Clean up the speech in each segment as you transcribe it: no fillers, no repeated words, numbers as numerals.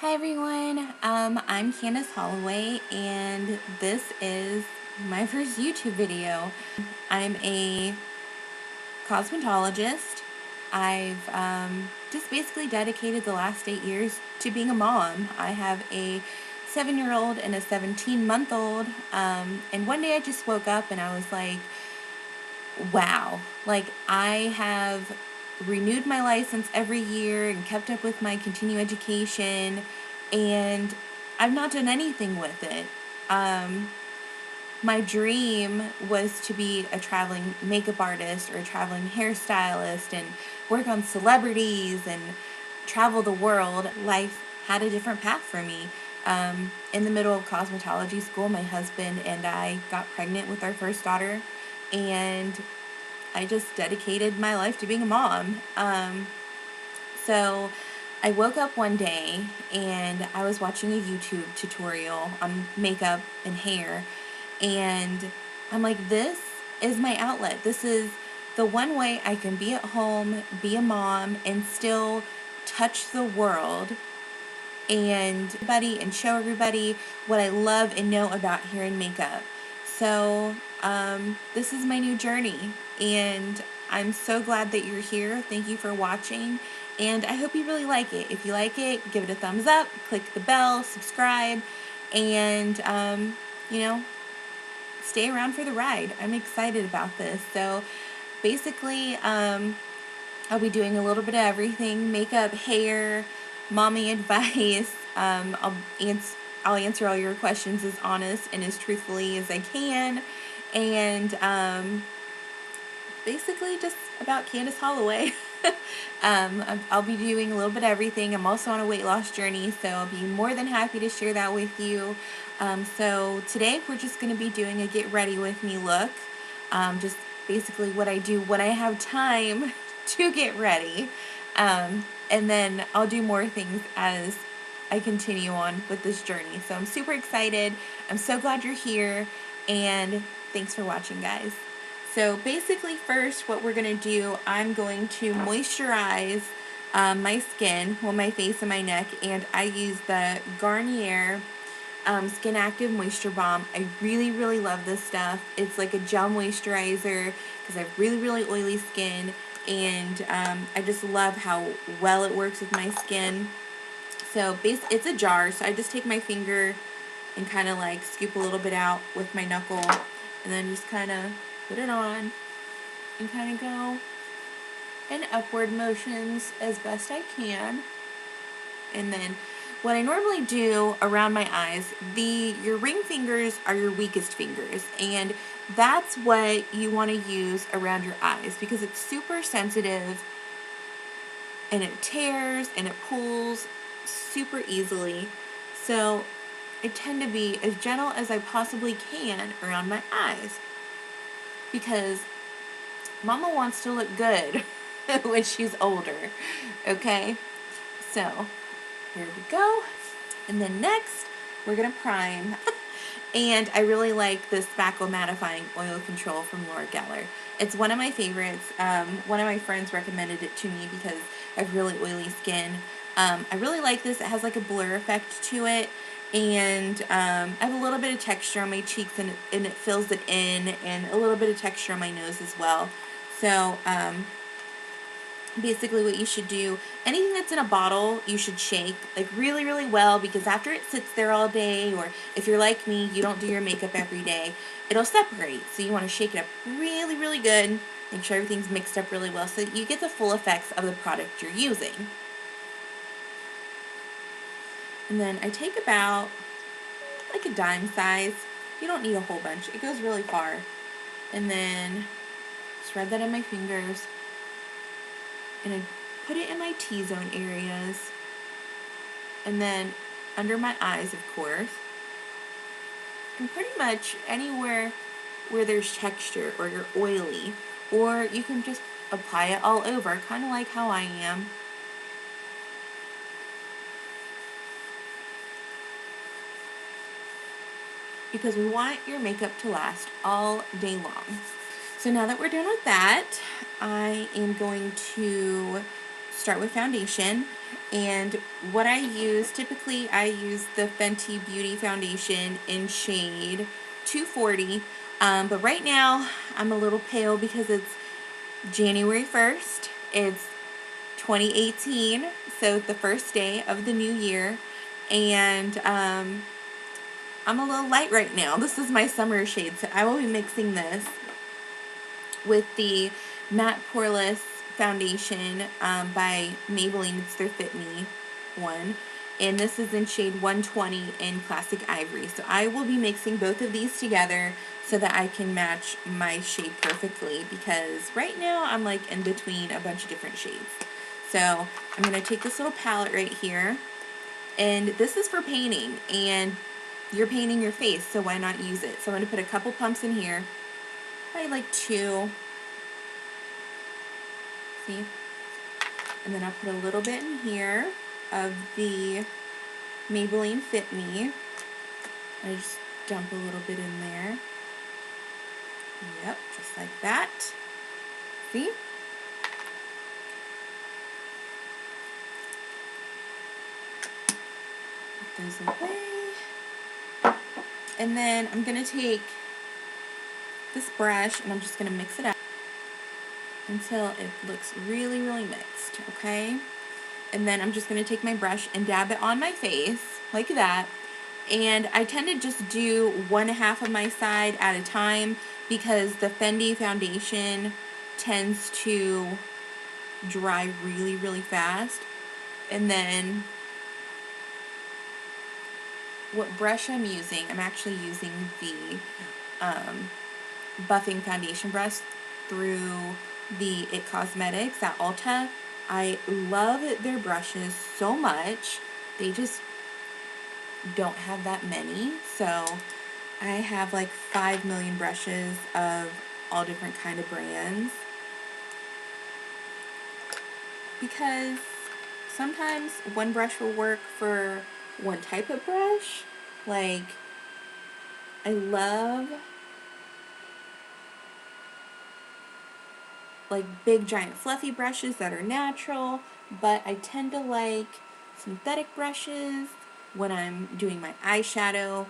Hi everyone, I'm Candace Holloway and this is my first YouTube video. I'm a cosmetologist. I've just basically dedicated the last 8 years to being a mom. I have a 7-year-old and a 17-month-old, and one day I just woke up and I was like, wow, like I have renewed my license every year and kept up with my continuing education, and I've not done anything with it. My dream was to be a traveling makeup artist or a traveling hairstylist and work on celebrities and travel the world. Life had a different path for me. In the middle of cosmetology school, my husband and I got pregnant with our first daughter, and I just dedicated my life to being a mom. So I woke up one day and I was watching a YouTube tutorial on makeup and hair, and I'm like, this is my outlet. This is the one way I can be at home, be a mom, and still touch the world and show everybody what I love and know about hair and makeup. So this is my new journey, and I'm so glad that you're here. Thank you for watching, and I hope you really like it. If you like it, give it a thumbs up, click the bell, subscribe, and stay around for the ride. I'm excited about this. So basically, I'll be doing a little bit of everything: makeup, hair, mommy advice. I'll answer all your questions as honest and as truthfully as I can, and basically just about Candace Holloway. I'll be doing a little bit of everything. I'm also on a weight loss journey, so I'll be more than happy to share that with you. So today we're just going to be doing a get ready with me look. Just basically what I do when I have time to get ready. And then I'll do more things as I continue on with this journey. So I'm super excited. I'm so glad you're here, and thanks for watching, guys. So basically first what we're going to do, I'm going to moisturize my skin, well, my face and my neck, and I use the Garnier Skin Active-Moisture Balm. I really love this stuff. It's like a gel moisturizer because I have really oily skin, and I just love how well it works with my skin. So it's a jar, so I just take my finger and kind of like scoop a little bit out with my knuckle, and then just kind of put it on and kind of go in upward motions as best I can. And then what I normally do around my eyes, your ring fingers are your weakest fingers, and that's what you want to use around your eyes because it's super sensitive and it tears and it pulls super easily. So I tend to be as gentle as I possibly can around my eyes because Mama wants to look good when she's older. Okay, so here we go. And then next we're gonna prime. And I really like this Spackle Mattifying Oil Control from Geller. It's one of my favorites. One of my friends recommended it to me because I have really oily skin. I really like this. It has like a blur effect to it, and I have a little bit of texture on my cheeks, and it fills it in, and a little bit of texture on my nose as well. So basically what you should do, anything that's in a bottle, you should shake like really well, because after it sits there all day, or if you're like me, you don't do your makeup every day, it'll separate. So you want to shake it up really good, make sure everything's mixed up really well so that you get the full effects of the product you're using. And then I take about like a dime size. You don't need a whole bunch. It goes really far. And then spread that on my fingers. And I put it in my T-zone areas. And then under my eyes, of course. And pretty much anywhere where there's texture or you're oily. Or you can just apply it all over, kind of like how I am. Because we want your makeup to last all day long. So now that we're done with that, I am going to start with foundation. And what I use, typically I use the Fenty Beauty foundation in shade 240. But right now I'm a little pale because it's January 1st. It's 2018, so the first day of the new year. And I'm a little light right now. This is my summer shade, so I will be mixing this with the Matte Poreless foundation by Maybelline. It's their Fit Me one. And this is in shade 120 in Classic Ivory. So I will be mixing both of these together so that I can match my shade perfectly, because right now I'm like in between a bunch of different shades. So I'm going to take this little palette right here, and this is for painting, and you're painting your face, so why not use it? So I'm going to put a couple pumps in here, probably like 2. See? And then I'll put a little bit in here of the Maybelline Fit Me. I just dump a little bit in there. Yep, just like that. See? Put those away. And then I'm going to take this brush and I'm just going to mix it up until it looks really, really mixed, okay? And then I'm just going to take my brush and dab it on my face, like that. And I tend to just do 1/2 of my side at a time because the Fendi foundation tends to dry really, really fast. And then what brush I'm using, I'm actually using the buffing foundation brush through the It Cosmetics at Ulta. I love their brushes so much. They just don't have that many. So I have like 5 million brushes of all different kind of brands, because sometimes one brush will work for one type of brush. Like, I love like big giant fluffy brushes that are natural, but I tend to like synthetic brushes when I'm doing my eyeshadow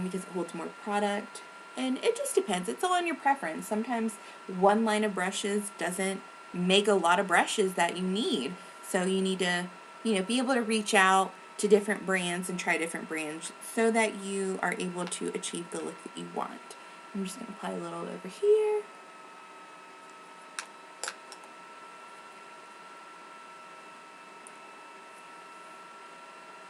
because it holds more product. And it just depends. It's all on your preference. Sometimes one line of brushes doesn't make a lot of brushes that you need. So you need to, be able to reach out to different brands and try different brands so that you are able to achieve the look that you want. I'm just going to apply a little over here.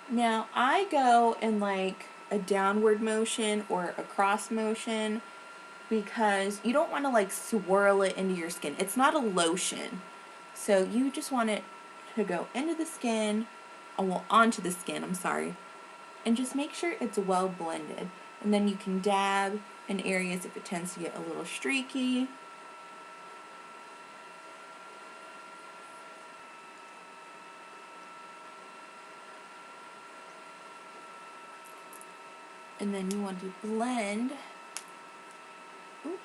Now, I go in like a downward motion or a cross motion because you don't want to like swirl it into your skin. It's not a lotion. So you just want it to go into the skin, well, onto the skin, I'm sorry, and just make sure it's well blended. And then you can dab in areas if it tends to get a little streaky. And then you want to blend. Ooh,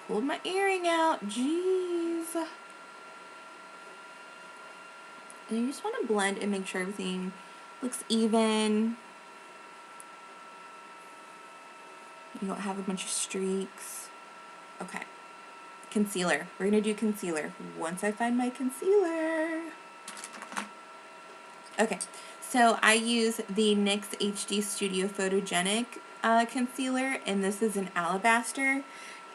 pulled my earring out. Jeez. And you just want to blend and make sure everything looks even. You don't have a bunch of streaks. Okay. Concealer. We're going to do concealer once I find my concealer. Okay. So I use the NYX-Hd Studio Photogenic concealer, and this is an Alabaster.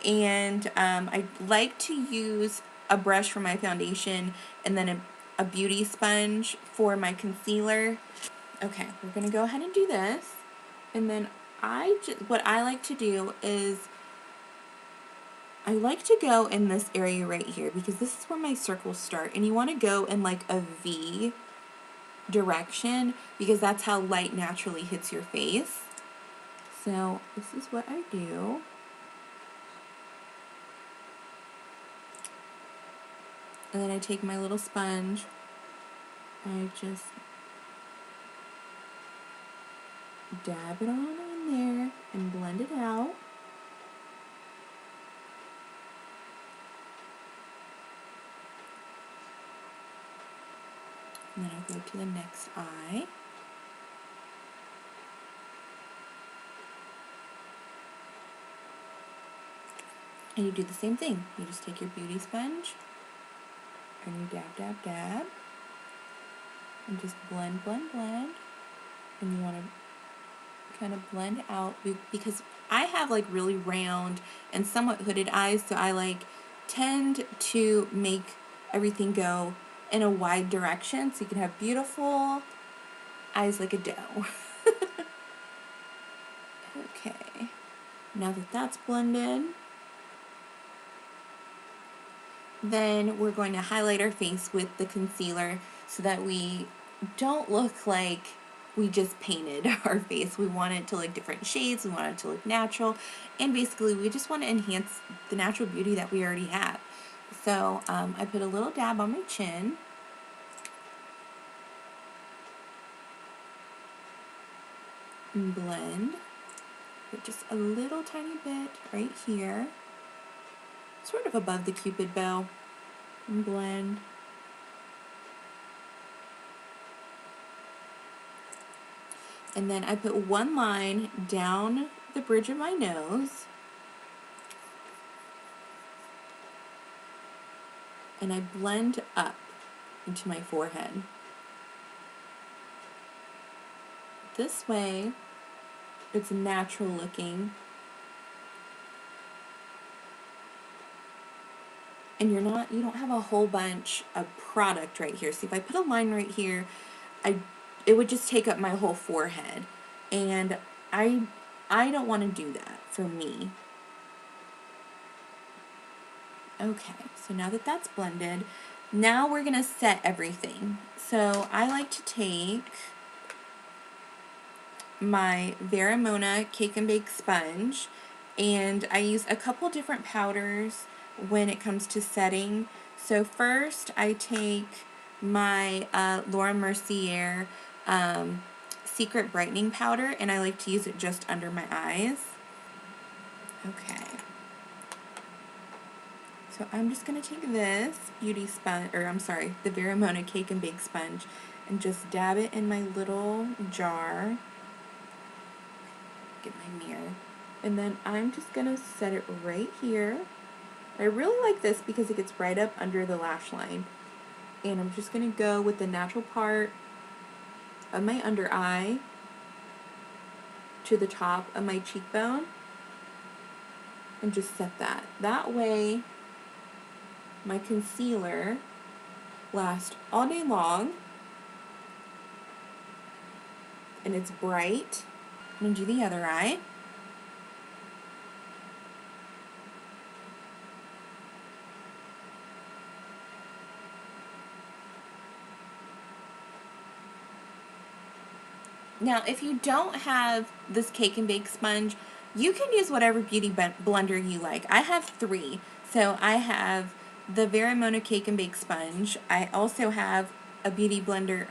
And I like to use a brush for my foundation and then a beauty sponge for my concealer. Okay, we're going to go ahead and do this. And then what I like to do is I like to go in this area right here because this is where my circles start. And you want to go in like a V direction because that's how light naturally hits your face. So this is what I do. And then I take my little sponge, I just dab it on in there and blend it out. And then I'll go to the next eye. And you do the same thing. You just take your beauty sponge and you dab, dab, dab. And just blend, blend, blend. And you want to kind of blend out, because I have like really round and somewhat hooded eyes, so I like tend to make everything go in a wide direction so you can have beautiful eyes like a doe. Okay, now that that's blended, then we're going to highlight our face with the concealer so that we don't look like we just painted our face. We want it to look different shades, we want it to look natural, and basically we just want to enhance the natural beauty that we already have. So I put a little dab on my chin. And blend. Put just a little tiny bit right here, sort of above the cupid bow, and blend. And then I put one line down the bridge of my nose, and I blend up into my forehead. This way, it's natural looking, and you don't have a whole bunch of product right here. See, if I put a line right here, it would just take up my whole forehead, and I don't want to do that for me. Okay, so now that that's blended, now we're gonna set everything. So I like to take my Veramona Cake and Bake sponge, and I use a couple different powders when it comes to setting. So first I take my Laura Mercier Secret Brightening Powder, and I like to use it just under my eyes. Okay. So I'm just going to take this beauty sponge, or I'm sorry, the Veramona Cake and Bake sponge, and just dab it in my little jar. Get my mirror. And then I'm just going to set it right here. I really like this because it gets right up under the lash line. And I'm just going to go with the natural part of my under eye to the top of my cheekbone and just set that. That way my concealer lasts all day long and it's bright. I'm going to do the other eye. Now, if you don't have this Cake and Bake sponge, you can use whatever beauty blender you like. I have 3. So I have the Veramona Cake and Bake sponge. I also have a beauty blender,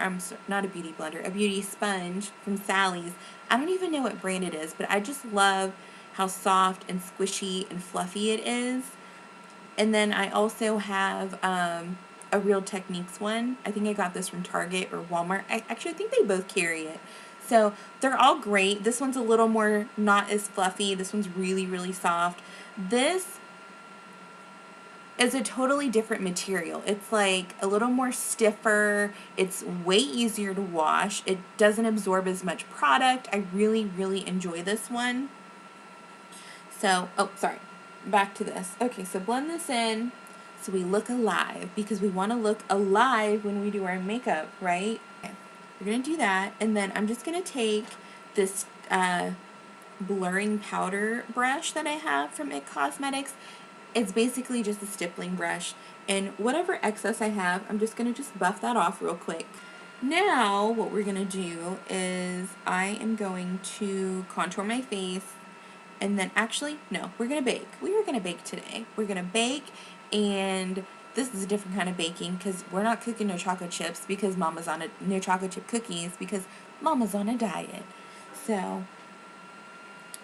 not a beauty blender, a beauty sponge from Sally's. I don't even know what brand it is, but I just love how soft and squishy and fluffy it is. And then I also have a Real Techniques one. I think I got this from Target or Walmart. I think they both carry it. So they're all great. This one's a little more not as fluffy. This one's really, really soft. This is a totally different material. It's like a little more stiffer. It's way easier to wash. It doesn't absorb as much product. I really, really enjoy this one. So, oh, sorry. Back to this. Okay, so blend this in so we look alive, because we want to look alive when we do our makeup, right? Okay. We're going to do that, and then I'm just going to take this blurring powder brush that I have from IT Cosmetics. It's basically just a stippling brush, and whatever excess I have, I'm just going to just buff that off real quick. Now, what we're going to do is I am going to contour my face, and then actually, no, we're going to bake. We are going to bake today. We're going to bake, and this is a different kind of baking because we're not cooking no chocolate chips because Mama's on no chocolate chip cookies because Mama's on a diet. So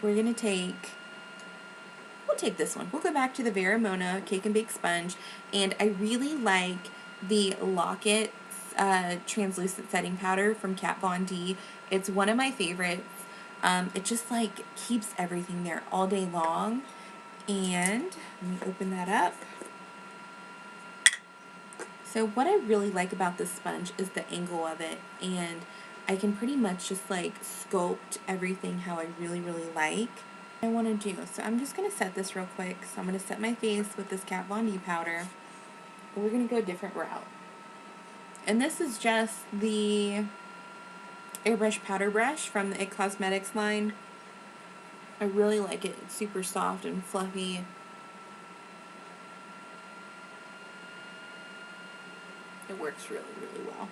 we're going to we'll take this one. We'll go back to the Veramona Cake and Bake sponge, and I really like the Lock-It translucent setting powder from Kat Von D. It's one of my favorites. It just like keeps everything there all day long. And let me open that up. So what I really like about this sponge is the angle of it, and I can pretty much just like sculpt everything how I really like I want to do. So I'm just going to set this real quick. So I'm going to set my face with this Kat Von D powder. We're going to go a different route. And this is just the airbrush powder brush from the It Cosmetics line. I really like it. It's super soft and fluffy. It works really well.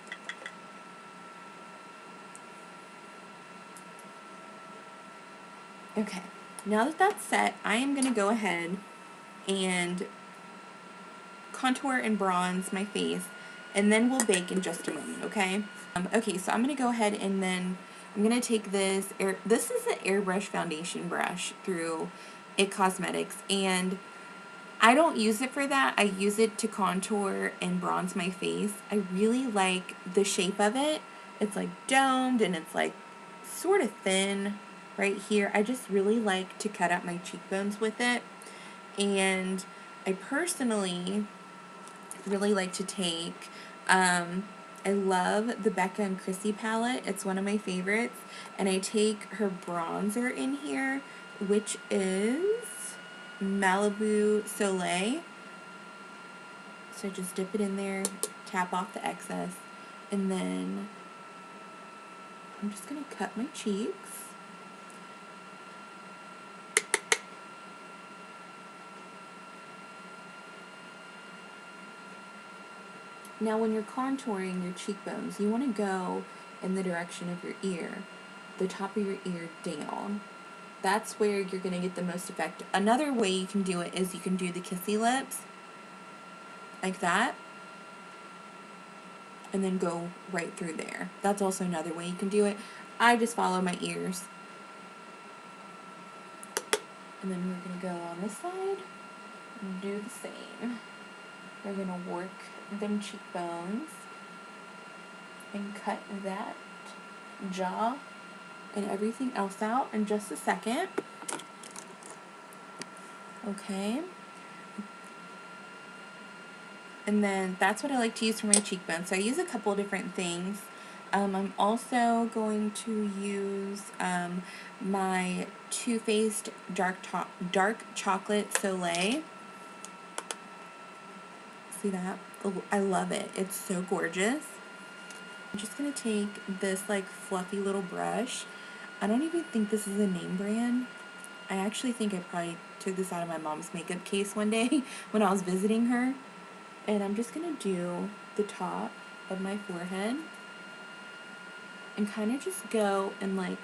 Okay, now that that's set, I am going to go ahead and contour and bronze my face, and then we'll bake in just a moment, okay? Okay, so I'm going to go ahead and then I'm going to take this is an airbrush foundation brush through It Cosmetics, and I don't use it for that. I use it to contour and bronze my face. I really like the shape of it. It's like domed and it's like sort of thin right here. I just really like to cut out my cheekbones with it. And I personally really like to take, I love the Becca and Chrissy palette. It's one of my favorites. And I take her bronzer in here, which is Malibu Soleil. So just dip it in there, tap off the excess, and then I'm just going to cut my cheeks. Now when you're contouring your cheekbones, you want to go in the direction of your ear, the top of your ear down. That's where you're going to get the most effect. Another way you can do it is you can do the kissy lips, like that, and then go right through there. That's also another way you can do it. I just follow my ears. And then we're going to go on this side and do the same. We're going to work them cheekbones and cut that jaw and everything else out in just a second. Okay. And then that's what I like to use for my cheekbones. So I use a couple different things. I'm also going to use my Too Faced Dark Chocolate Soleil. See that? Oh, I love it. It's so gorgeous. I'm just going to take this like fluffy little brush. I don't even think this is a name brand. I actually think I probably took this out of my mom's makeup case one day when I was visiting her. And I'm just going to do the top of my forehead and kind of just go in like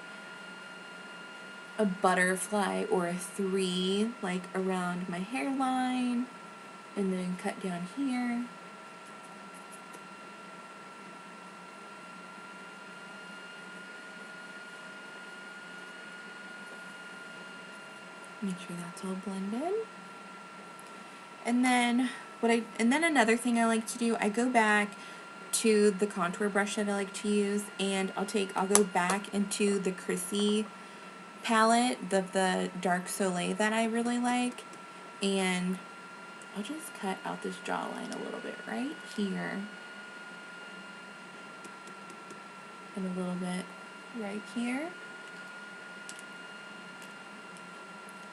a butterfly or a 3 like around my hairline, and then cut down here. Make sure that's all blended. And then another thing I like to do, I go back to the contour brush that I like to use, and I'll go back into the Chrissy palette, the Dark Soleil that I really like, and I'll just cut out this jawline a little bit right here, and a little bit right here,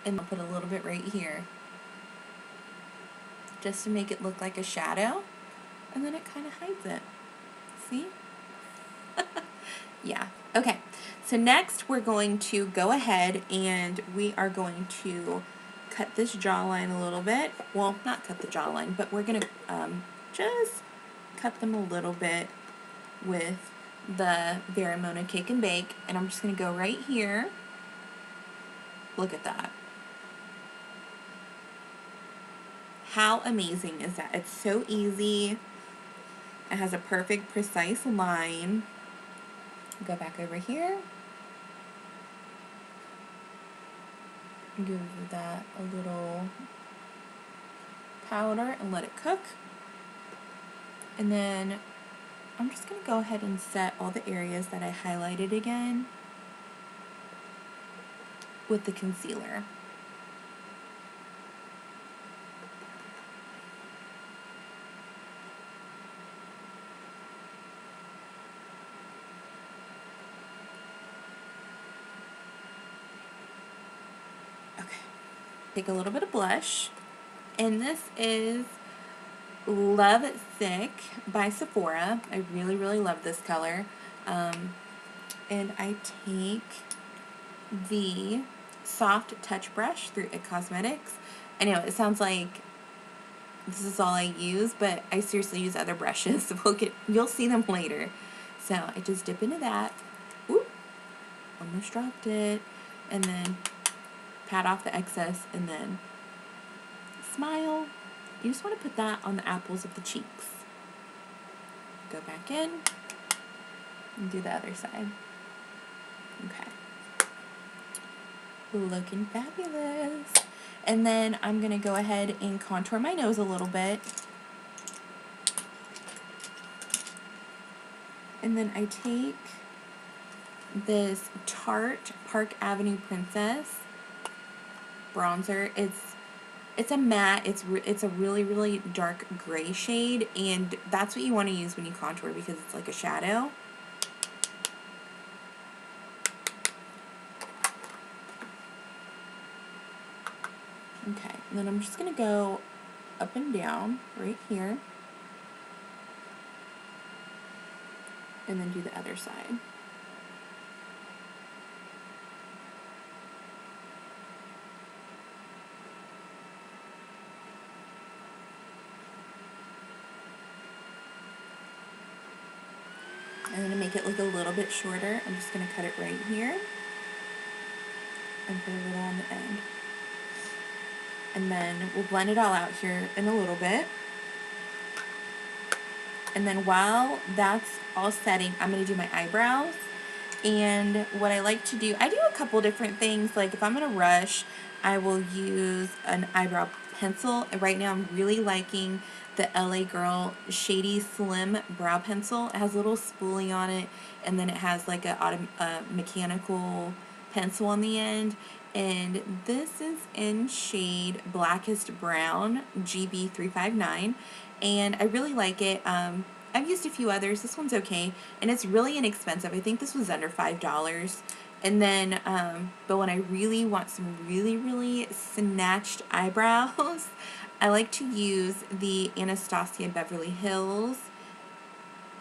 and I'll put a little bit right here, just to make it look like a shadow, and then it kind of hides it. See? Yeah. Okay. So next we're going to go ahead and we are going to cut this jawline a little bit. Well, not cut the jawline, but we're going to just cut them a little bit with the Verimona Cake and Bake. And I'm just going to go right here. Look at that. How amazing is that? It's so easy. It has a perfect, precise line. Go back over here. Give that a little powder and let it cook. And then I'm just going to go ahead and set all the areas that I highlighted again with the concealer. Okay, take a little bit of blush, and this is Love Sick by Sephora. I really, really love this color. And I take the soft touch brush through It Cosmetics. I know it sounds like this is all I use, but I seriously use other brushes. So you'll see them later. So I just dip into that. Oop, almost dropped it. And then pat off the excess and then smile. You just want to put that on the apples of the cheeks. Go back in and do the other side. Okay. Looking fabulous. And then I'm going to go ahead and contour my nose a little bit. And then I take this Tarte Park Avenue Princess bronzer. It's a matte. It's a really, really dark gray shade, and that's what you want to use when you contour because it's like a shadow. Okay, and then I'm just going to go up and down right here, and then do the other side. I'm going to make it look a little bit shorter. I'm just going to cut it right here and put a little on the end. And then we'll blend it all out here in a little bit. And then while that's all setting, I'm going to do my eyebrows. And what I like to do, I do a couple different things. Like if I'm in a rush, I will use an eyebrow pencil. Right now I'm really liking the LA Girl Shady Slim Brow Pencil. It has a little spoolie on it, and then it has like a mechanical pencil on the end. And this is in shade Blackest Brown, GB359. And I really like it. I've used a few others. This one's okay, and it's really inexpensive. I think this was under $5. And then, but when I really want some really, really snatched eyebrows, I like to use the Anastasia Beverly Hills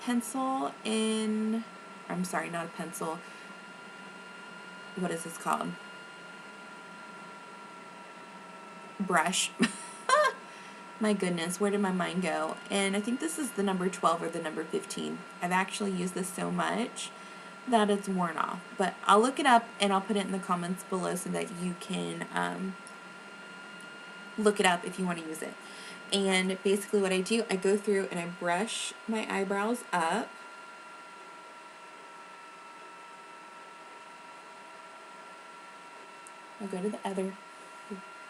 pencil in, I'm sorry, not a pencil. What is this called? Brush. My goodness, where did my mind go? And I think this is the number 12 or the number 15. I've actually used this so much that it's worn off. But I'll look it up and I'll put it in the comments below so that you can look it up if you want to use it. And basically what I do, I go through and I brush my eyebrows up. I'll go to the other.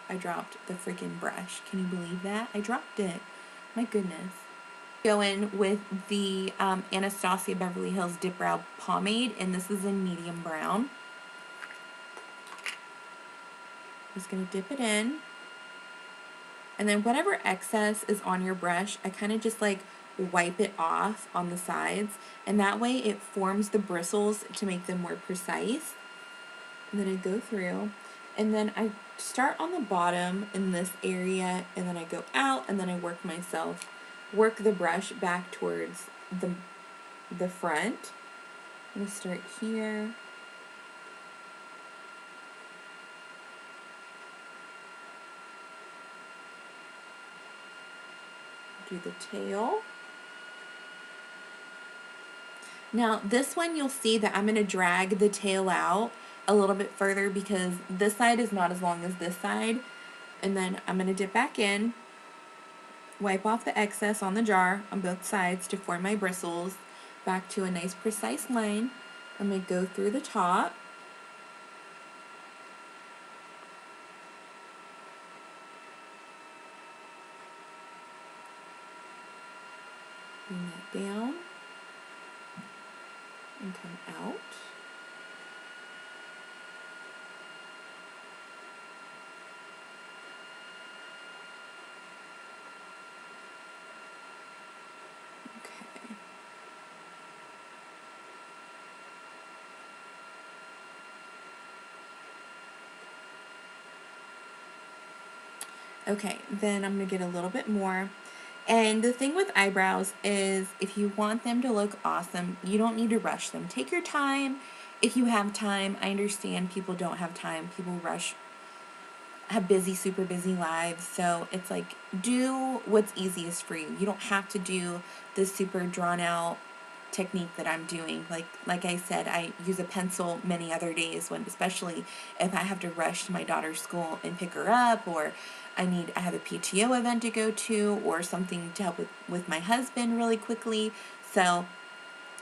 I dropped the freaking brush. Can you believe that? I dropped it. My goodness. Go in with the Anastasia Beverly Hills Dip Brow Pomade, and this is in medium brown. Just going to dip it in. And then whatever excess is on your brush, I kind of just like wipe it off on the sides, and that way it forms the bristles to make them more precise. And then I go through, and then I start on the bottom in this area, and then I go out, and then I work the brush back towards the front. I'm going to start here. Do the tail. Now this one you'll see that I'm going to drag the tail out a little bit further because this side is not as long as this side. And then I'm going to dip back in, wipe off the excess on the jar on both sides to form my bristles back to a nice precise line. I'm going to go through the top. Bring that down. and come out. Okay. Okay, then I'm going to get a little bit more. And the thing with eyebrows is if you want them to look awesome, you don't need to rush them. Take your time. If you have time, I understand people don't have time. People rush, have busy, super busy lives. So it's like, do what's easiest for you. You don't have to do the super drawn out technique that I'm doing. Like I said, I use a pencil many other days when, especially if I have to rush to my daughter's school and pick her up, or I have a PTO event to go to, or something to help with my husband really quickly. So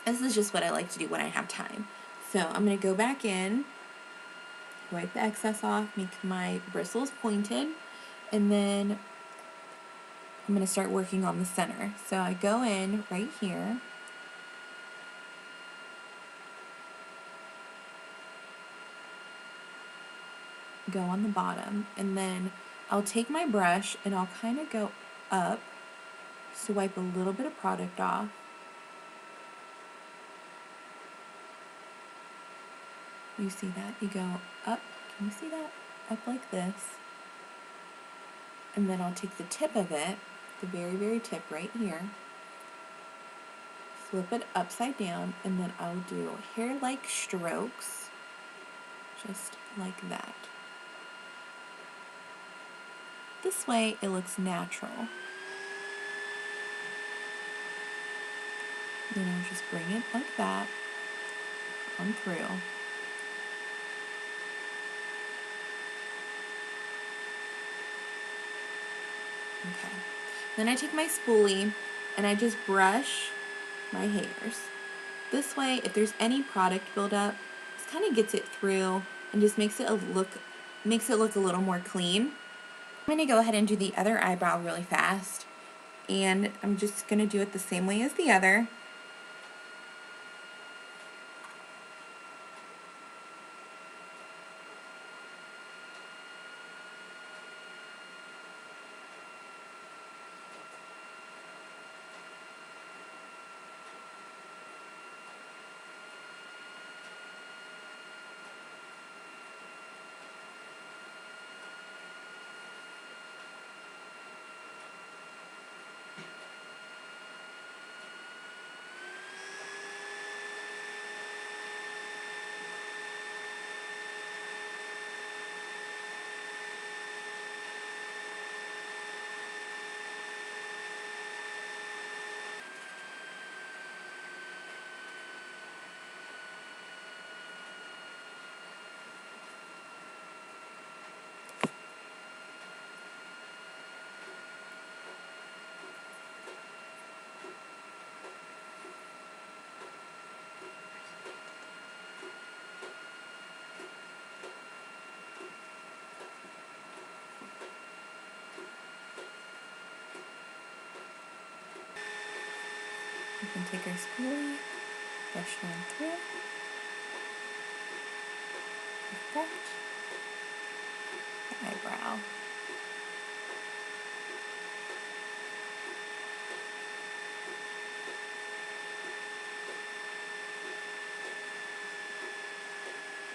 this is just what I like to do when I have time. So I'm going to go back in, wipe the excess off, make my bristles pointed, and then I'm going to start working on the center. So I go in right here, go on the bottom, and then I'll take my brush and I'll kind of go up to wipe a little bit of product off. You see that? You go up, can you see that? Up like this. And then I'll take the tip of it, the very, very tip right here, flip it upside down, and then I'll do hair-like strokes, just like that. This way it looks natural. Then I'll just bring it like that on through. Okay. Then I take my spoolie and I just brush my hairs. This way, if there's any product buildup, this kind of gets it through and just makes it look a little more clean. I'm going to go ahead and do the other eyebrow really fast, and I'm just going to do it the same way as the other. We can take our spoolie, brush it on through, like that, the eyebrow.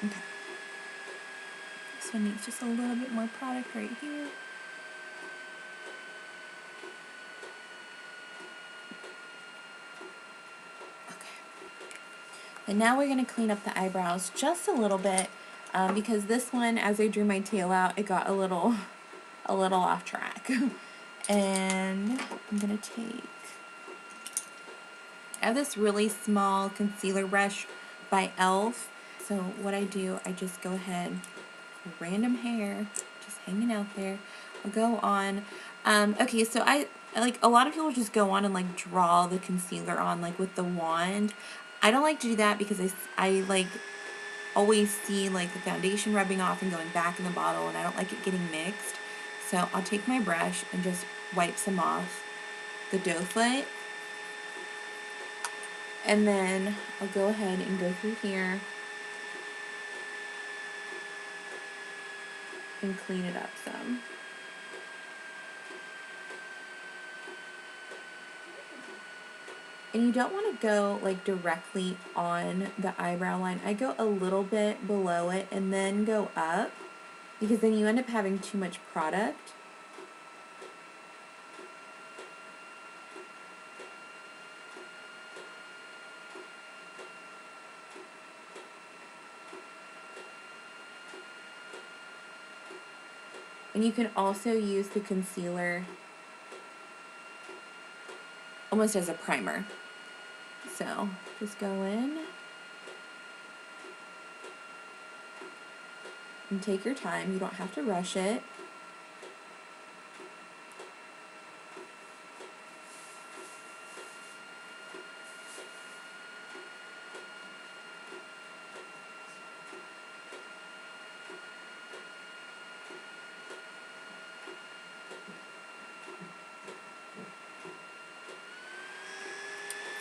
Okay. This one needs just a little bit more product right here. And now we're going to clean up the eyebrows just a little bit because this one, as I drew my tail out, it got a little off track. And I'm going to I have this really small concealer brush by e.l.f. So what I do, I just go ahead, random hair, just hanging out there. I'll go on. Okay, so I like a lot of people just go on and like draw the concealer on like with the wand. I don't like to do that because I like always see like the foundation rubbing off and going back in the bottle, and I don't like it getting mixed. So I'll take my brush and just wipe some off the doe foot. And then I'll go ahead and go through here and clean it up some. And you don't want to go like directly on the eyebrow line. I go a little bit below it and then go up, because then you end up having too much product. And you can also use the concealer almost as a primer. So just go in and take your time. You don't have to rush it.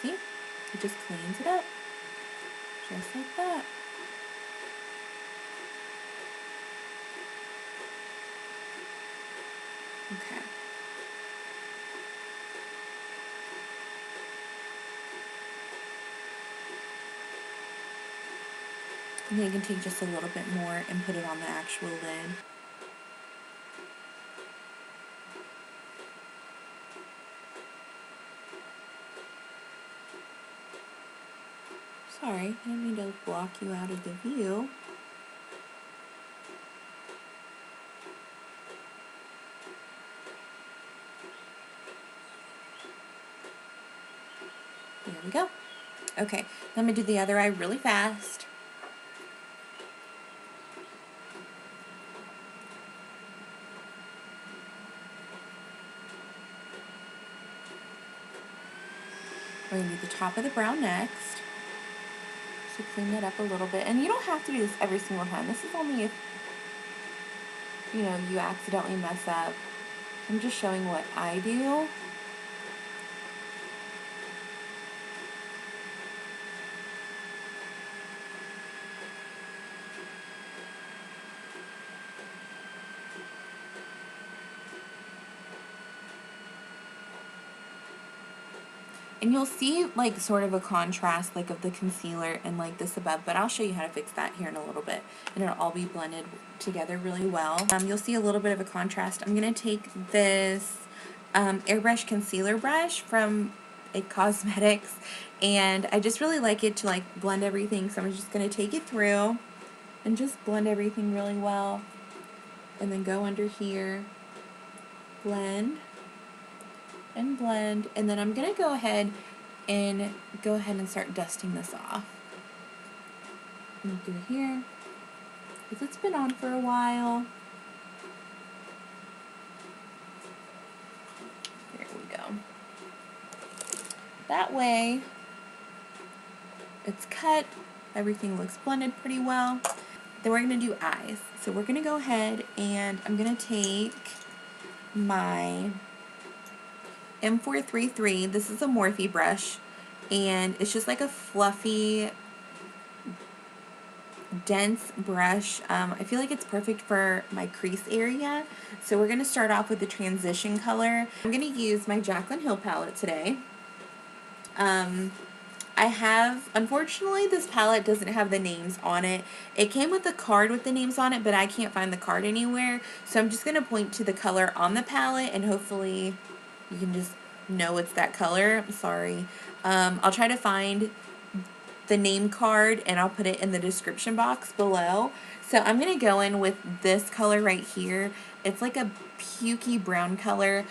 See? It just cleans it up. Just like that. Okay. And then you can take just a little bit more and put it on the actual lid. Sorry, I didn't mean to block you out of the view. There we go. Okay, let me do the other eye really fast. We're going to do the top of the brow next. So clean that up a little bit. And you don't have to do this every single time. This is only if, you know, you accidentally mess up. I'm just showing what I do. And you'll see like sort of a contrast like of the concealer and like this above, but I'll show you how to fix that here in a little bit, and it'll all be blended together really well. You'll see a little bit of a contrast. I'm going to take this airbrush concealer brush from IT Cosmetics, and I just really like it to like blend everything, so I'm just going to take it through and just blend everything really well, and then go under here, blend and blend, and then I'm going to go ahead and start dusting this off. And through here, because it's been on for a while. There we go. That way, it's cut, everything looks blended pretty well. Then we're going to do eyes. So we're going to go ahead and I'm going to take my M433, this is a Morphe brush, and it's just like a fluffy, dense brush. I feel like it's perfect for my crease area. So we're going to start off with the transition color. I'm going to use my Jaclyn Hill palette today. Unfortunately, this palette doesn't have the names on it. It came with a card with the names on it, but I can't find the card anywhere. So I'm just going to point to the color on the palette, and hopefully you can just know it's that color. I'm sorry. I'll try to find the name card and I'll put it in the description box below. So I'm going to go in with this color right here. It's like a pukey brown color,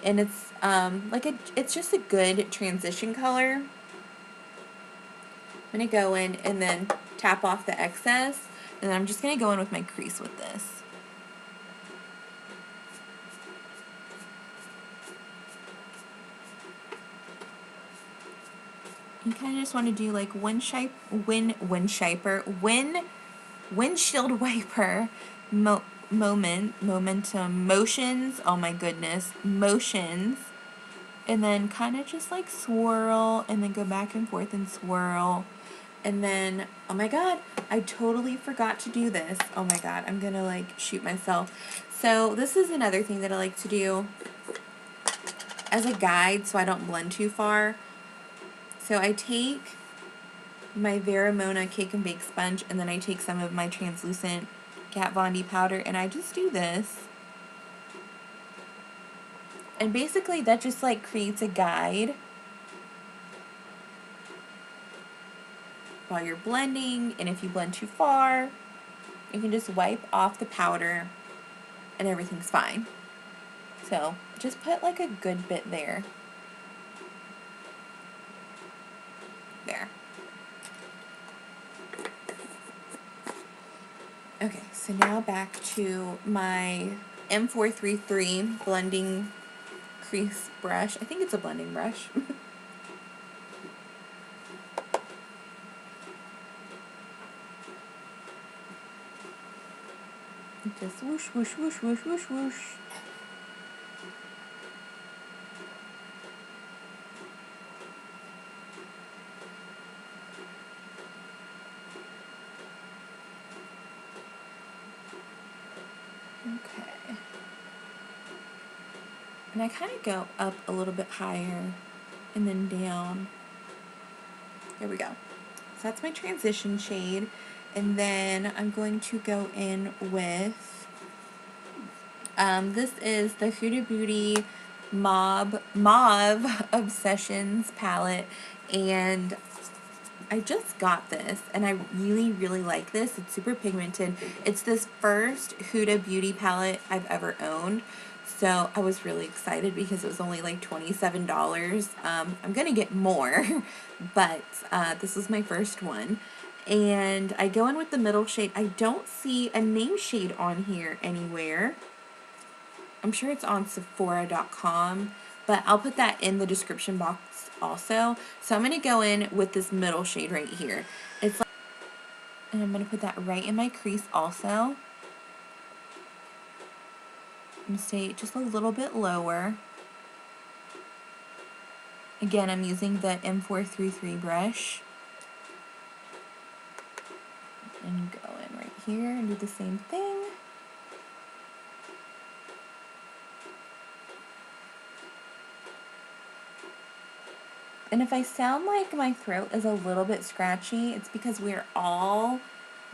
and it's it's just a good transition color. I'm going to go in and then tap off the excess, and then I'm just going to go in with my crease with this. You kind of just want to do like windshield wiper motions. Oh my goodness, motions and then kind of just like swirl and then go back and forth and swirl. And then, oh my god, I totally forgot to do this. Oh my god, I'm gonna like shoot myself. So this is another thing that I like to do as a guide so I don't blend too far. So I take my Veramona Cake and Bake Sponge, and then I take some of my translucent Kat Von D powder, and I just do this. And basically that just like creates a guide while you're blending, and if you blend too far, you can just wipe off the powder and everything's fine. So just put like a good bit there. There. Okay, so now back to my M433 blending crease brush. I think it's a blending brush. Just whoosh, whoosh, whoosh, whoosh, whoosh, whoosh. Okay. And I kind of go up a little bit higher and then down. There we go. So that's my transition shade. And then I'm going to go in with, this is the Huda Beauty Mauve Obsessions palette. And I just got this, and I really, really like this. It's super pigmented. It's this first Huda Beauty palette I've ever owned. So I was really excited because it was only like $27. I'm going to get more, but this was my first one. And I go in with the middle shade. I don't see a name shade on here anywhere. I'm sure it's on Sephora.com, but I'll put that in the description box also. So I'm going to go in with this middle shade right here. It's like, and I'm going to put that right in my crease also. I'm going to stay just a little bit lower. Again, I'm using the M433 brush. And go in right here and do the same thing. And if I sound like my throat is a little bit scratchy, it's because we're all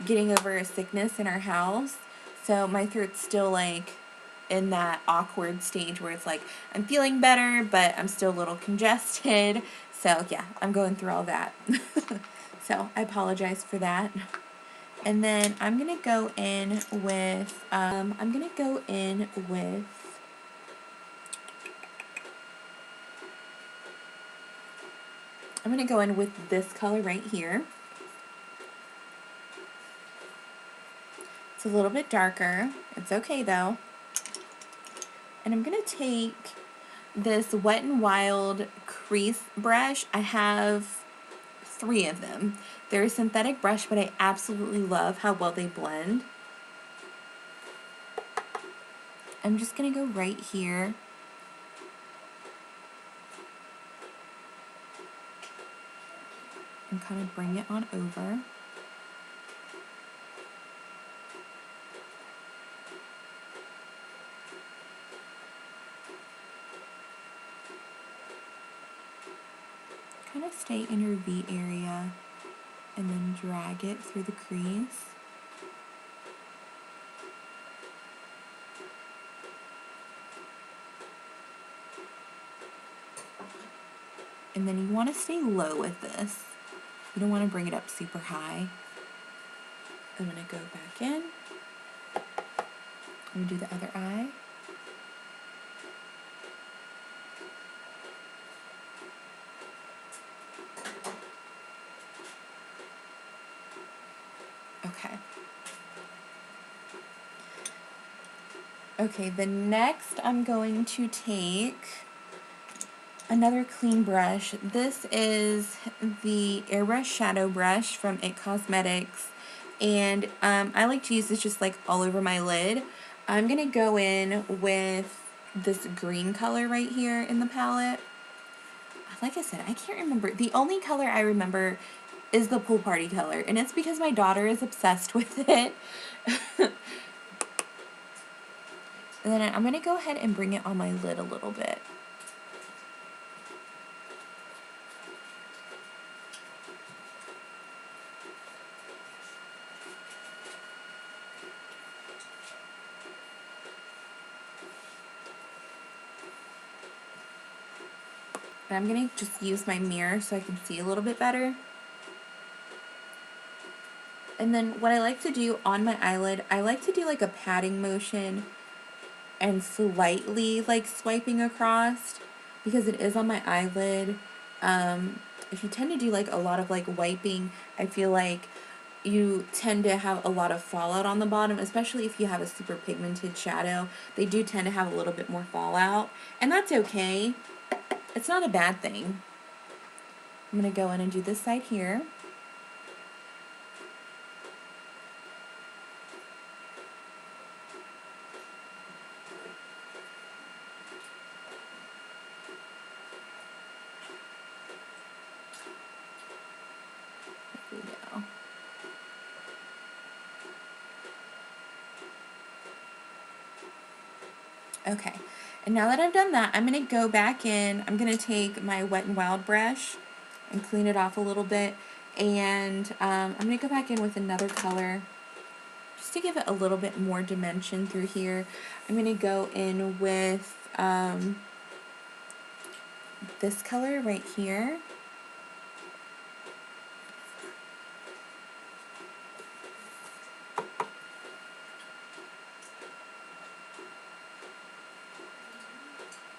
getting over a sickness in our house. So my throat's still like in that awkward stage where it's like I'm feeling better, but I'm still a little congested. So yeah, I'm going through all that. So I apologize for that. And then I'm going to go in with, I'm going to go in with this color right here. It's a little bit darker. It's okay though. And I'm going to take this Wet n Wild crease brush. I have 3 of them. They're a synthetic brush, but I absolutely love how well they blend. I'm just going to go right here. And kind of bring it on over. Kind of stay in your V area and then drag it through the crease. And then you want to stay low with this. You don't want to bring it up super high. I'm going to go back in. I'm going to do the other eye. Okay. Okay, the next I'm going to take another clean brush. This is the Airbrush Shadow Brush from IT Cosmetics, and I like to use this just like all over my lid. I'm going to go in with this green color right here in the palette. like I said, I can't remember. The only color I remember is the pool party color, and it's because my daughter is obsessed with it. And then I'm going to go ahead and bring it on my lid a little bit. And I'm going to just use my mirror so I can see a little bit better. And then what I like to do on my eyelid, I like to do like a patting motion and slightly like swiping across because it is on my eyelid. If you tend to do like a lot of like wiping, I feel like you tend to have a lot of fallout on the bottom, especially if you have a super pigmented shadow. They do tend to have a little bit more fallout, and that's okay. It's not a bad thing. I'm going to go in and do this side here. There we go. Okay, and now that I've done that, I'm going to go back in. I'm going to take my Wet n Wild brush and clean it off a little bit, and I'm going to go back in with another color just to give it a little bit more dimension through here. I'm going to go in with this color right here.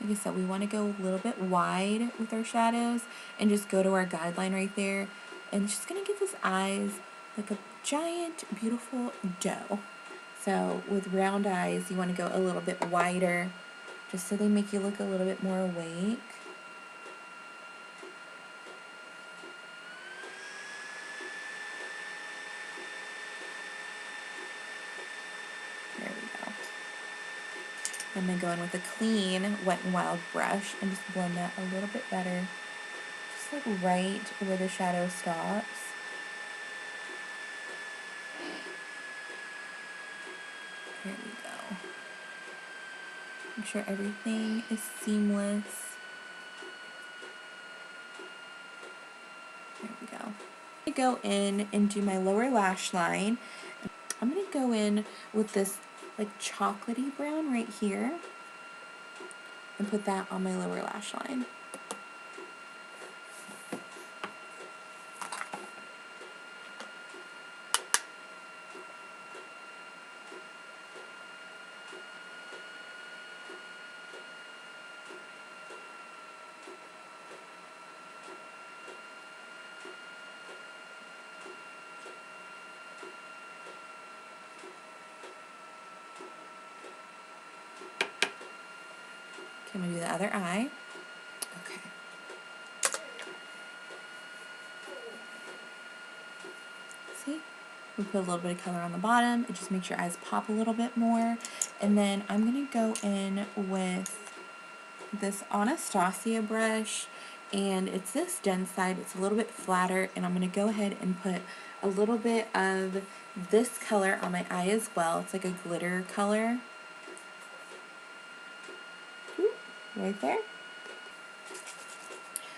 Like I said, we want to go a little bit wide with our shadows and just go to our guideline right there. And just going to give his eyes like a giant, beautiful doe. So with round eyes, you want to go a little bit wider just so they make you look a little bit more awake. There we go. I'm going to go in with a clean Wet n Wild brush and just blend that a little bit better. Just like right where the shadow stops. There we go. Make sure everything is seamless. There we go. I'm going to go in and do my lower lash line. I'm going to go in with this like chocolatey brown right here and put that on my lower lash line. I'm going to do the other eye. Okay. See? We put a little bit of color on the bottom. It just makes your eyes pop a little bit more. And then I'm going to go in with this Anastasia brush. And it's this dense side. It's a little bit flatter. And I'm going to go ahead and put a little bit of this color on my eye as well. It's like a glitter color. Right there.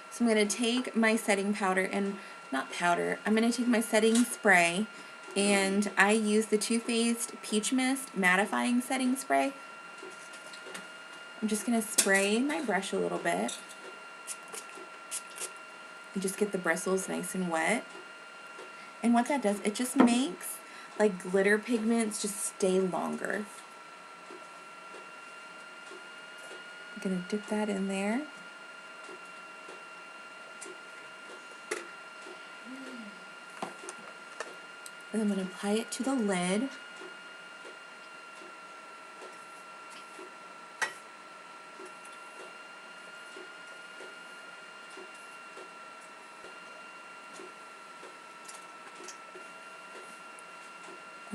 So I'm going to take my setting powder and, not powder, I'm going to take my setting spray, and I use the Too Faced Peach Mist Mattifying Setting Spray. I'm just going to spray my brush a little bit. You just get the bristles nice and wet. And what that does, it just makes like glitter pigments just stay longer. I'm going to dip that in there. And I'm going to apply it to the lid.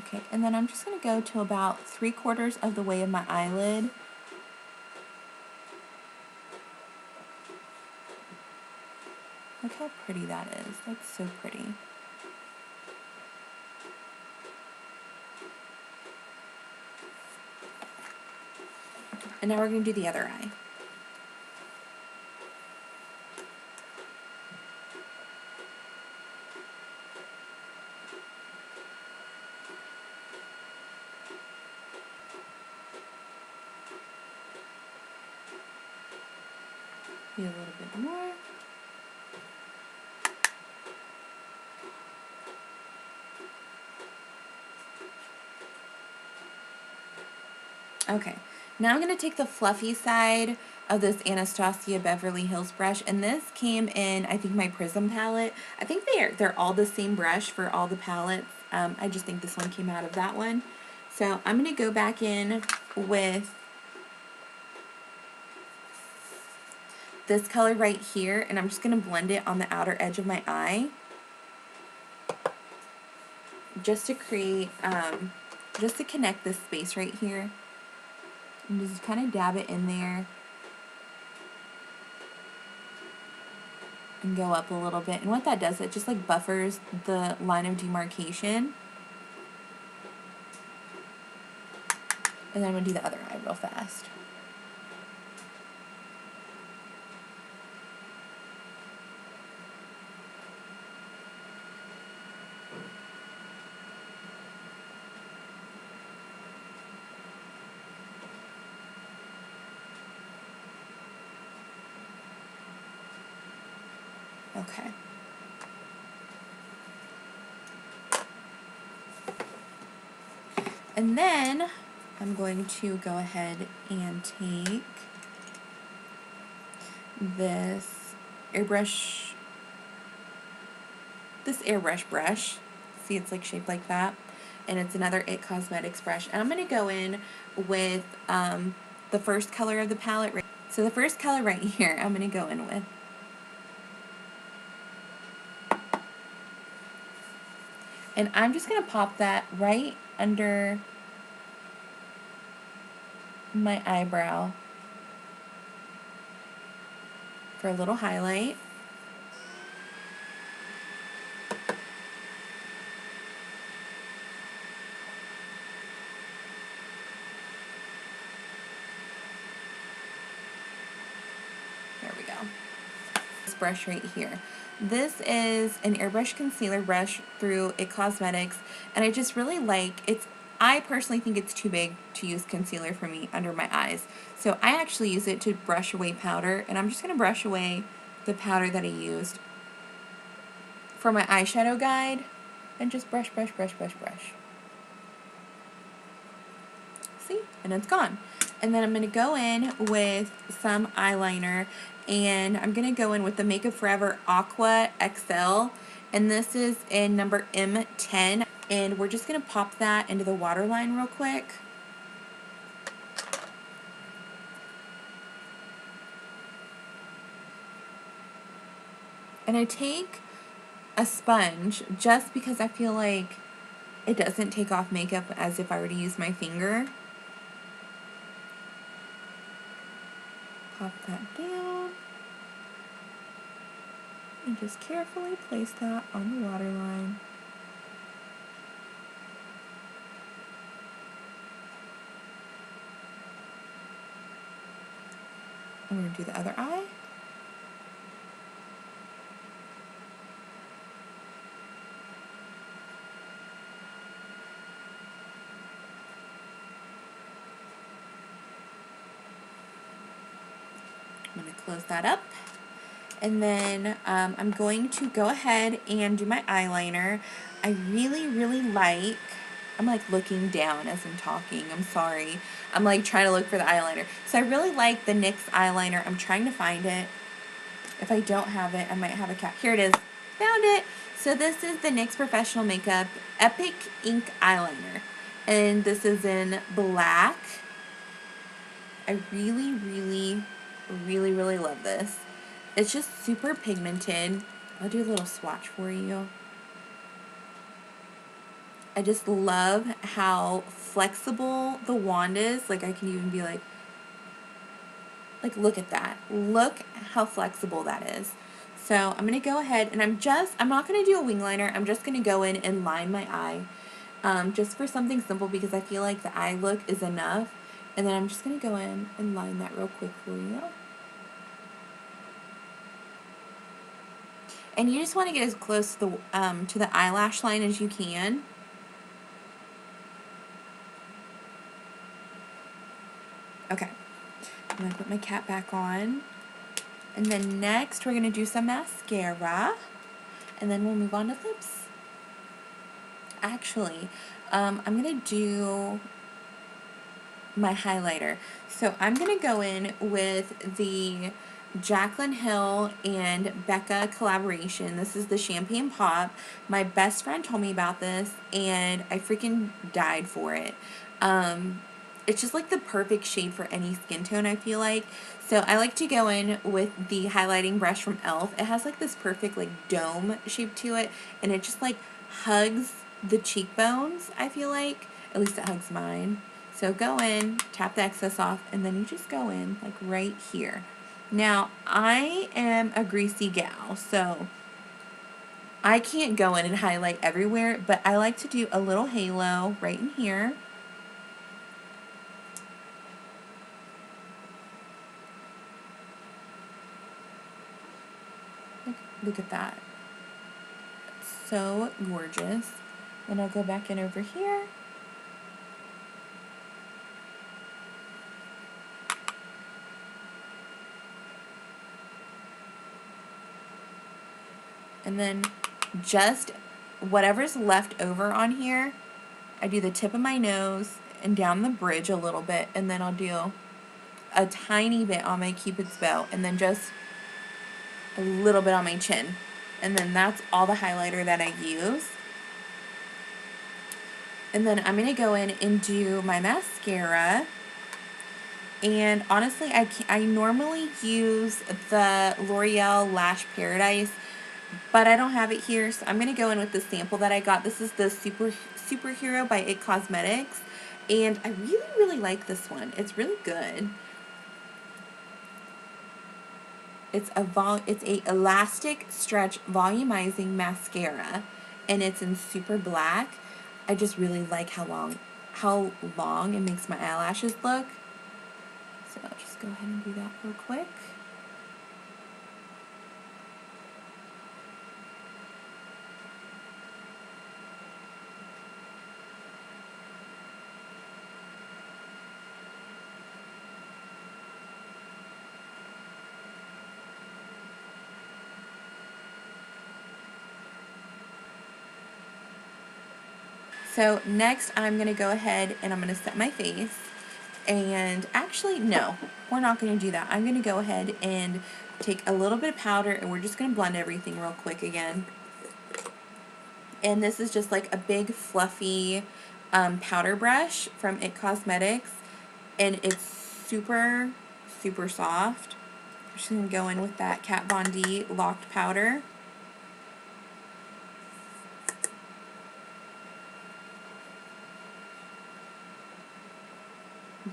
Okay, and then I'm just going to go to about 3/4 of the way of my eyelid. how pretty that is. That's so pretty. And now we're going to do the other eye. Do a little bit more. Okay, now I'm going to take the fluffy side of this Anastasia Beverly Hills brush, and this came in, I think, my Prism palette. I think they're all the same brush for all the palettes. I just think this one came out of that one. So I'm going to go back in with this color right here, and I'm just going to blend it on the outer edge of my eye, just to create, just to connect this space right here. And just kind of dab it in there and go up a little bit. And what that does, it just like buffers the line of demarcation. And then I'm going to do the other eye real fast. Okay. And then I'm going to go ahead and take this airbrush brush. See, it's like shaped like that. And it's another IT Cosmetics brush. And I'm going to go in with the first color of the palette. So the first color right here, I'm going to go in with. And I'm just going to pop that right under my eyebrow for a little highlight. There we go. This brush right here. This is an airbrush concealer brush through IT Cosmetics, and I just really like it's. I personally think it's too big to use concealer for me under my eyes, so I actually use it to brush away powder, and I'm just going to brush away the powder that I used for my eyeshadow guide, and just brush, brush, brush, brush, brush. See? And it's gone. And then I'm going to go in with some eyeliner, and I'm going to go in with the Makeup Forever Aqua XL, and this is in number M10, and we're just going to pop that into the waterline real quick. And I take a sponge just because I feel like it doesn't take off makeup as if I were to use my finger. Pop that down and just carefully place that on the waterline. And we're going to do the other eye. I'm going to close that up, and then I'm going to go ahead and do my eyeliner. I really, really like, I'm like looking down as I'm talking, I'm sorry. I'm like trying to look for the eyeliner. So I really like the NYX eyeliner. I'm trying to find it. If I don't have it, I might have a cat. Here it is. Found it. So this is the NYX Professional Makeup Epic Ink Eyeliner, and this is in black. I really, really, really, really love this. It's just super pigmented. I'll do a little swatch for you. I just love how flexible the wand is. Like, I can even be like, look at that. Look how flexible that is. So I'm going to go ahead and I'm not going to do a wing liner. I'm just going to go in and line my eye. Just for something simple because I feel like the eye look is enough. And then I'm just going to go in and line that real quick for you. And you just want to get as close to the eyelash line as you can. Okay, I'm going to put my cap back on. And then next we're going to do some mascara. And then we'll move on to lips. Actually, I'm going to do my highlighter. So I'm going to go in with the Jaclyn Hill and Becca collaboration. This is the Champagne Pop. My best friend told me about this and I freaking died for it. It's just like the perfect shade for any skin tone, I feel like. So I like to go in with the highlighting brush from e.l.f. It has like this perfect like dome shape to it, and it just like hugs the cheekbones, I feel like. At least it hugs mine. So go in, tap the excess off, and then you just go in like right here. Now, I am a greasy gal, so I can't go in and highlight everywhere, but I like to do a little halo right in here. Look at that. It's so gorgeous. Then I'll go back in over here. And then just whatever's left over on here, I do the tip of my nose and down the bridge a little bit, and then I'll do a tiny bit on my Cupid's bow, and then just a little bit on my chin. And then that's all the highlighter that I use. And then I'm going to go in and do my mascara. And honestly, I normally use the L'Oreal Lash Paradise, but I don't have it here, so I'm going to go in with the sample that I got. This is the Superhero by IT Cosmetics, and I really, really like this one. It's really good. It's a elastic stretch volumizing mascara, and it's in super black. I just really like how long it makes my eyelashes look. So I'll just go ahead and do that real quick. So next I'm going to go ahead and I'm going to set my face. And actually, no, we're not going to do that. I'm going to go ahead and take a little bit of powder and we're just going to blend everything real quick again. And this is just like a big fluffy powder brush from IT Cosmetics. And it's super, super soft. I'm just going to go in with that Kat Von D locked powder.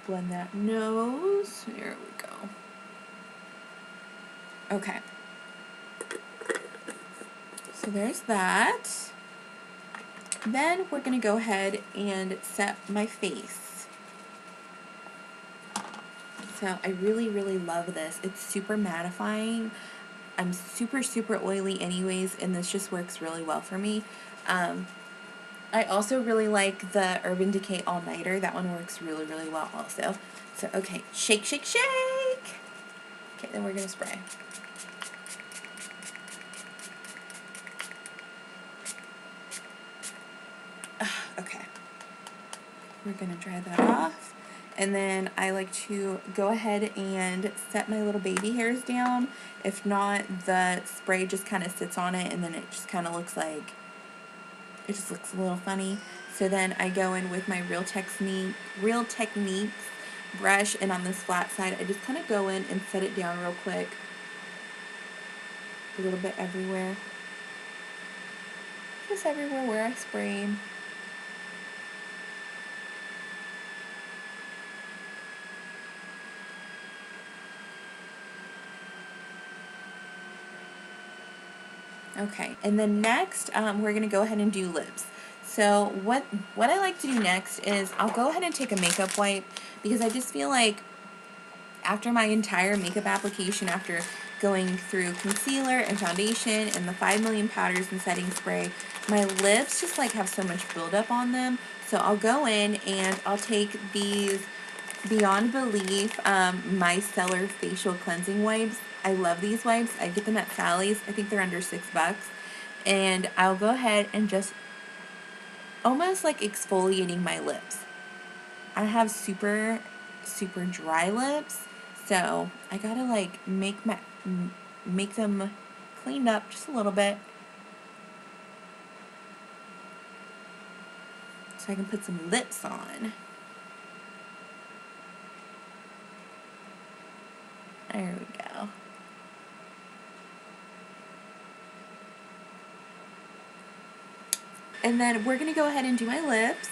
Blend that nose. There we go. Okay. So there's that. Then we're going to go ahead and set my face. So I really, really love this. It's super mattifying. I'm super, super oily anyways, and this just works really well for me. I also really like the Urban Decay All Nighter. That one works really, really well also. So, okay, shake, shake, shake. Okay, then we're going to spray. Okay. We're going to dry that off. And then I like to go ahead and set my little baby hairs down. If not, the spray just kind of sits on it and then it just kind of looks like, it just looks a little funny. So then I go in with my Real Techniques brush, and on this flat side, I just kind of go in and set it down real quick. A little bit everywhere. Just everywhere where I sprayed. Okay, and then next, we're gonna go ahead and do lips. So what I like to do next is I'll go ahead and take a makeup wipe, because I just feel like after my entire makeup application, after going through concealer and foundation and the 5 million powders and setting spray, my lips just like have so much buildup on them. So I'll go in and I'll take these Beyond Belief Micellar Facial Cleansing Wipes. I love these wipes. I get them at Sally's. I think they're under $6. And I'll go ahead and just almost like exfoliating my lips. I have super dry lips, so I gotta like make them cleaned up just a little bit, so I can put some lips on. There we go. And then we're gonna go ahead and do my lips,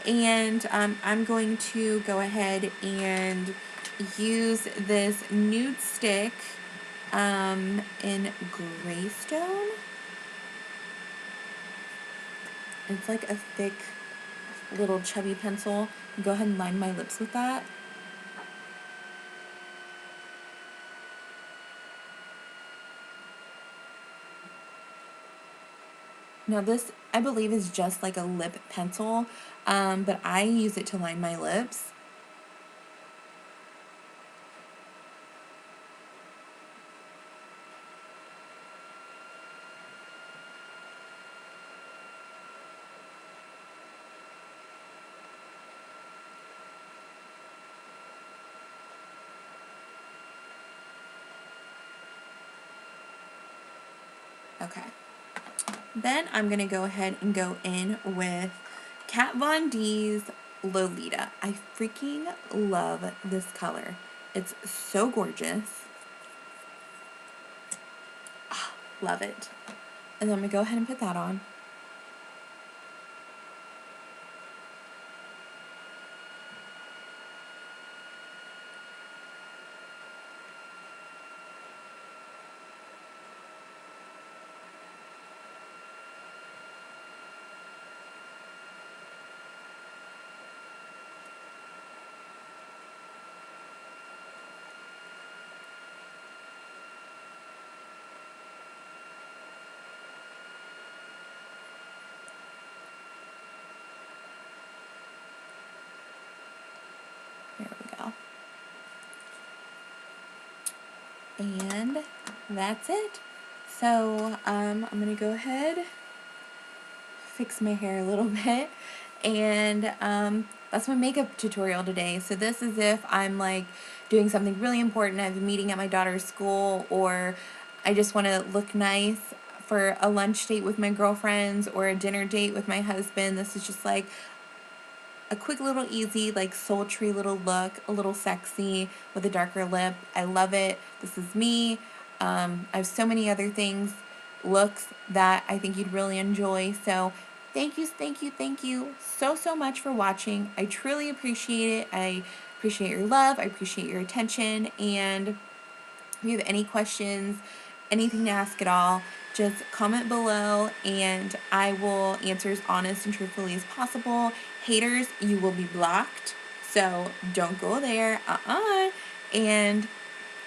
and I'm going to go ahead and use this nude stick in Greystone. It's like a thick little chubby pencil. Go ahead and line my lips with that. Now this, I believe, is just like a lip pencil, but I use it to line my lips. Okay. Then I'm going to go ahead and go in with Kat Von D's Lolita. I freaking love this color. It's so gorgeous. Oh, love it. And then I'm going to go ahead and put that on. There we go. And that's it. So I'm gonna go ahead, fix my hair a little bit, and that's my makeup tutorial today. So this is if I'm like doing something really important. I have a meeting at my daughter's school, or I just want to look nice for a lunch date with my girlfriends or a dinner date with my husband. This is just like a quick little easy, like sultry little look, a little sexy with a darker lip. I love it. This is me. I have so many other looks that I think you'd really enjoy. So thank you so much for watching. I truly appreciate it. I appreciate your love. I appreciate your attention. And if you have any questions, anything to ask at all, just comment below and I will answer as honest and truthfully as possible. Haters, you will be blocked, so don't go there. And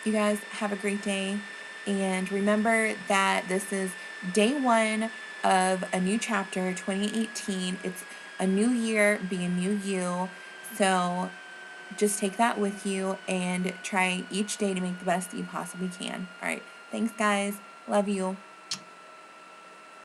you guys have a great day, and remember that this is day 1 of a new chapter, 2018. It's a new year, be a new you. So just take that with you and try each day to make the best that you possibly can. All right. Thanks, guys. Love you.